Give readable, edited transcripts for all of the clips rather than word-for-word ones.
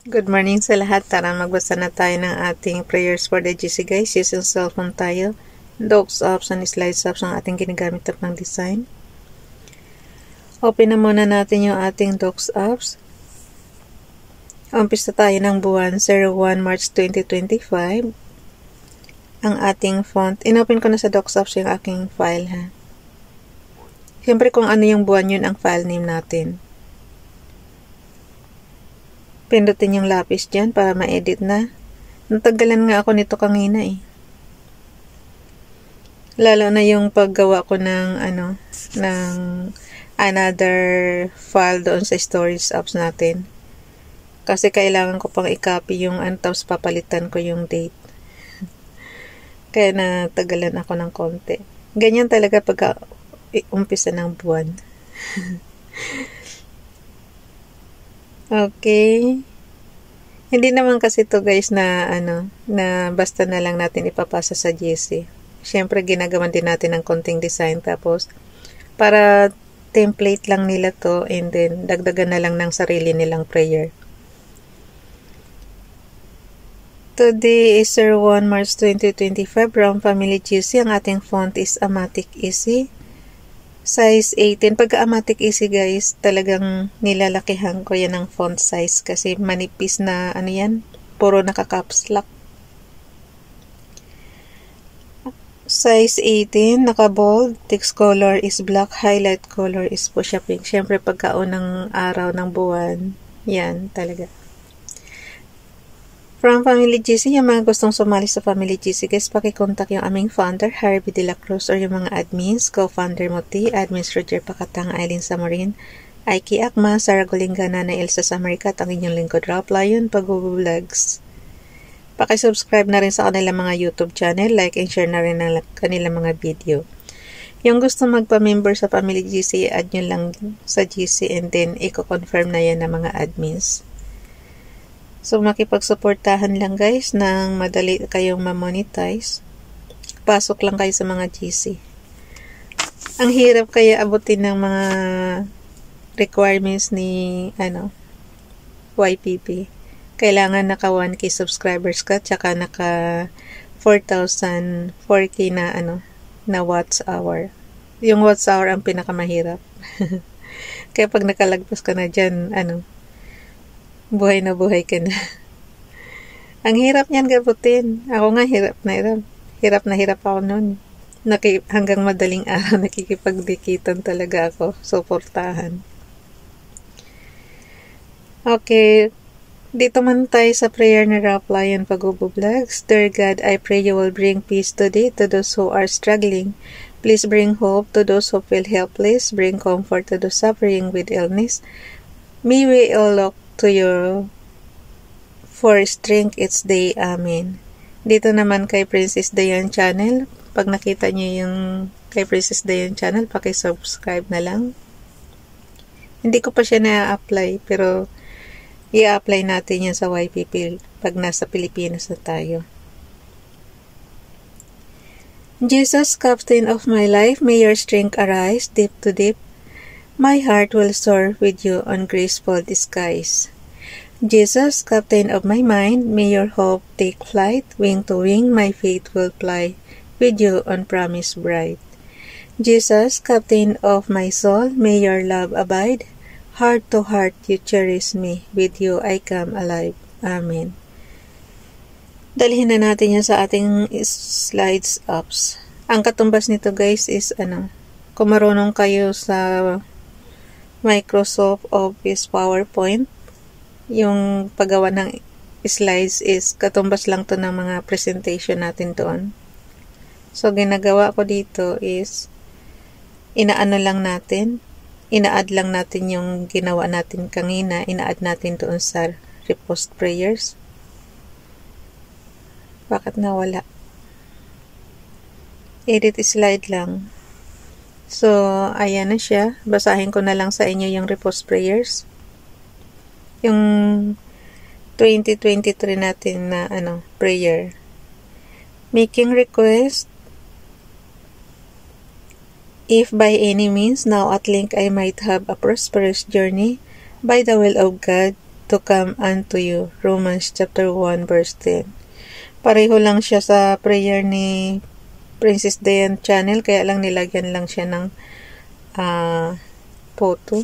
Good morning sa lahat. Tara magbasa na tayo ng ating prayers for the GC guys. Using cellphone tayo. Docs apps and slides apps ang ating ginagamit at pang design. Open na muna natin yung ating docs apps. Umpisa tayo ng buwan 01 March 2025. Ang ating font. Inopen ko na sa docs apps yung aking file ha. Siyempre kung ano yung buwan yun ang file name natin. Pindutin yung lapis dyan para ma-edit na. Natagalan nga ako nito kanina eh. Lalo na yung paggawa ko ng ng another file doon sa storage apps natin. Kasi kailangan ko pang i-copy yung tapos papalitan ko yung date. Kaya natagalan ako ng konti. Ganyan talaga pag umpisa ng buwan. Okay. Hindi naman kasi to guys na na basta na lang natin ipapasa sa GC. Siyempre ginagawan din natin ng konting design tapos para template lang nila to and then dagdagan na lang ng sarili nilang prayer. Today is 01 March 2025 from Family GC. Ang ating font is Amatic Easy. Size 18. Pagka Amatic Easy guys, talagang nilalakihan ko yan ng font size kasi manipis na yan, puro naka-caps lock. Size 18, naka-bold, text color is black, highlight color is fuchsia pink. Siyempre pagka unang araw ng buwan, yan talaga. From Family GC, yung mga gustong sumali sa Family GC, guys, pakikontak yung aming founder, Harvey De La Cruz, or yung mga admins, co-founder Moti, admins Roger Pakatang, Aileen Samarin, Aiki Akma, Sarah Golinga, Nana Elsa Samarikat, ang inyong lingkod, Ralph Lion, Pag-vlogs. Pakisubscribe na rin sa kanilang mga YouTube channel, like and share na rin ang kanilang mga video. Yung gusto magpa-member sa Family GC, add nyo lang sa GC and then i-confirm na yan ng mga admins. So, makipagsuportahan lang guys nang madali kayong ma-monetize. Pasok lang kayo sa mga GC. Ang hirap kaya abutin ng mga requirements ni YPP. Kailangan naka 1K subscribers ka tsaka naka 4K na na watts hour. Yung watts hour ang pinakamahirap. Kaya pag nakalagpas ka na dyan, buhay na buhay ka na. Ang hirap niyan gabutin. Ako nga hirap na hirap. Hirap na hirap ako noon. Hanggang madaling araw nakikipagdikitan talaga ako. Suportahan. Okay. Dito man tayo sa prayer ni Ralph Lion Pag-vlogs. Dear God, I pray you will bring peace today to those who are struggling. Please bring hope to those who feel helpless. Bring comfort to those suffering with illness. May we all look to you for strength each day. Amen. Dito naman kay Princess Dayan Channel. Pag nakita niyo yung kay Princess Dayan Channel, paki-subscribe na lang. Hindi ko pa siya na-apply, pero i-apply natin yan sa YPP pag nasa Pilipinas na tayo. Jesus, Captain of my life, may your strength arise deep to deep. My heart will soar with you on graceful skies. Jesus, Captain of my mind, may your hope take flight. Wing to wing, my faith will fly with you on promise bright. Jesus, Captain of my soul, may your love abide. Heart to heart you cherish me, with you I come alive. Amen. Dalhin na natin yan sa ating slides apps. Ang katumbas nito guys is kung marunong kayo sa Microsoft Office PowerPoint, yung paggawa ng slides is katumbas lang to ng mga presentation natin doon. So, ginagawa ko dito is ina-add lang natin yung ginawa natin kanina, ina-add natin doon sa repost prayers. Bakit nawala? Edit slide lang. So, ayan na siya. Basahin ko na lang sa inyo yung repost prayers. Yung 2023 natin na prayer. Making request, if by any means now at length I might have a prosperous journey by the will of God to come unto you. Romans chapter 1 verse 10. Pareho lang siya sa prayer ni Princess Diane channel, kaya lang nilagyan lang siya ng photo.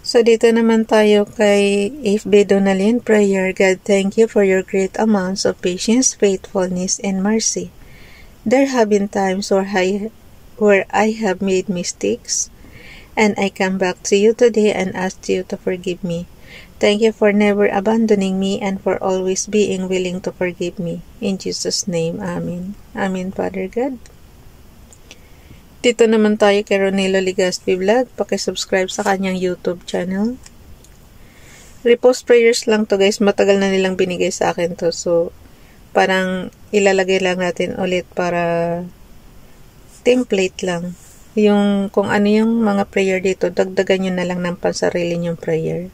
So, dito naman tayo kay FB Donalyn prayer. God, thank you for your great amounts of patience, faithfulness, and mercy. There have been times where I have made mistakes, and I come back to you today and ask you to forgive me. Thank you for never abandoning me and for always being willing to forgive me. In Jesus' name, Amen. Amen, Father God. Dito naman tayo kay Ronelo Ligaspi Vlog. Pakisubscribe sa kanyang YouTube channel. Repost prayers lang to guys. Matagal na nilang binigay sa akin to. So, parang ilalagay lang natin ulit para template lang. Yung kung ano yung mga prayer dito, dagdagan nyo na lang ng pansarili nyong prayer.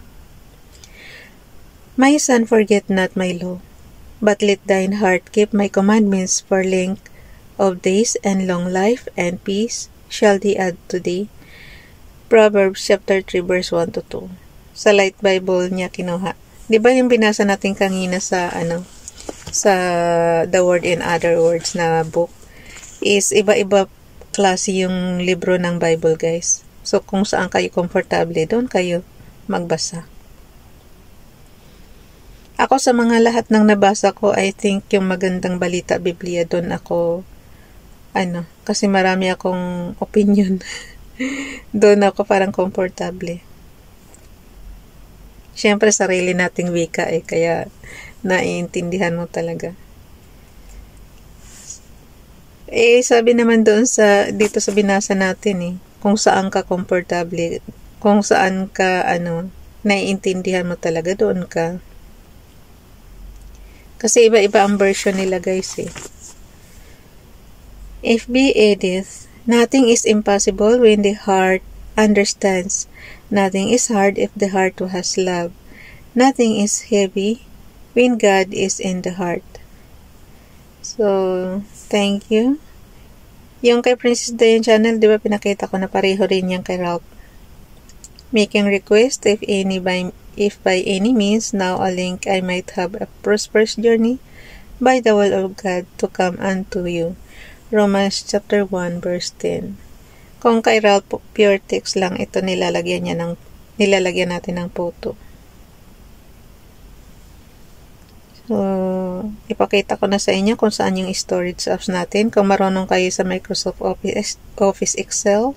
My son, forget not my law, but let thine heart keep my commandments, for length of days and long life and peace shall they add to thee. Proverbs chapter 3 verse 1 to 2. Sa Light Bible niya kinuha. 'Di ba yung binasa natin kanina sa sa The Word in Other Words na book is iba-iba klase yung libro ng Bible, guys. So kung saan kayo komportable, doon kayo magbasa. Ako sa mga lahat ng nabasa ko, I think yung Magandang Balita Biblia, doon ako kasi marami akong opinion. Doon ako parang komportable. Siyempre, sarili nating wika kaya naiintindihan mo talaga. Sabi naman doon dito sa binasa natin kung saan ka komportable, kung saan ka, naiintindihan mo talaga, doon ka. Kasi iba-iba ang version nila, guys, FB Edith, nothing is impossible when the heart understands. Nothing is hard if the heart has love. Nothing is heavy when God is in the heart. So, thank you. Yung kay Princess Diane channel, di ba pinakita ko na pareho rin yung kay Ralph. Making request if by any means now a link I might have a prosperous journey by the will of God to come unto you. Romans chapter 1 verse 10. Kung kay Ralph pure text lang ito, nilalagyan natin ng photo. So, ipakita ko na sa inyo kung saan yung storage apps natin. Kung marunong kayo sa Microsoft Office Excel,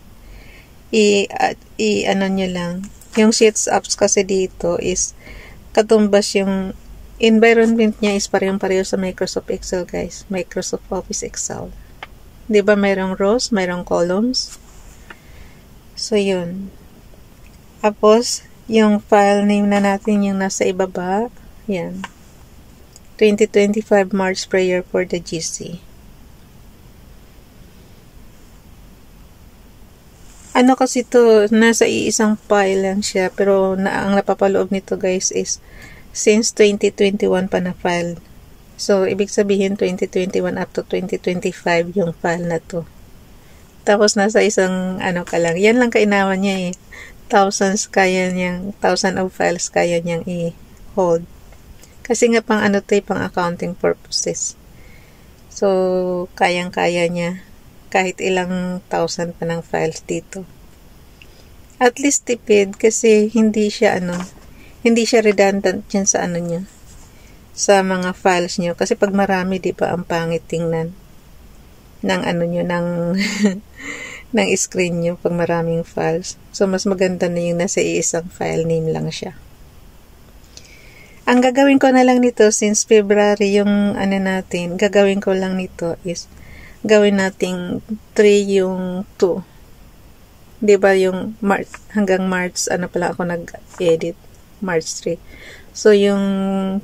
nyo lang. Yung Sheets apps kasi dito is katumbas yung environment niya is parehong-pareho sa Microsoft Excel, guys. Microsoft Office Excel. 'Di ba mayroong rows, mayroong columns? So, yun. Tapos, yung file name na natin yung nasa ibaba. Yan. 2025 March Prayer for the GC. Kasi to, nasa iisang file lang siya, pero ang napapaloob nito, guys, is since 2021 pa na file. So, ibig sabihin 2021 up to 2025 yung file na to. Tapos, nasa isang ka lang. Yan lang kainaman niya Thousands of files kaya niyang i-hold. Kasi nga pang pang accounting purposes. So, kayang-kaya niya kahit ilang thousand pa ng files dito. At least tipid kasi hindi siya redundant yan sa niya. Sa mga files nyo. Kasi pag marami, di ba, ang pangit tingnan ng ng screen nyo pag maraming files. So, mas maganda na yung nasa iisang file name lang siya. Ang gagawin ko na lang nito, since February yung natin, gagawin ko lang nito is, gawin nating 3 yung 2. Di ba yung hanggang March, pala ako nag-edit, March 3. So, yung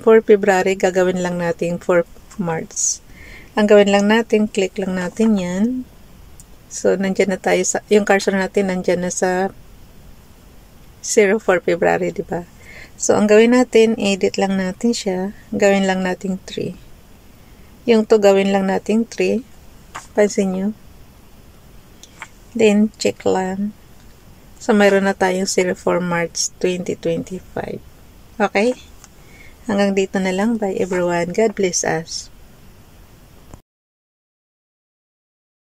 4 February, gagawin lang natin 4 March. Ang gawin lang natin, click lang natin yan. So, nandyan na tayo yung cursor natin, nandyan na sa 04 February, diba? So, ang gawin natin, edit lang natin siya. Gawin lang natin 3. Yung 2, gawin lang natin 3. Pansin nyo? Then, check lang. So, mayroon na tayong 04 March 2025. Okay? Hanggang dito na lang. Bye everyone. God bless us.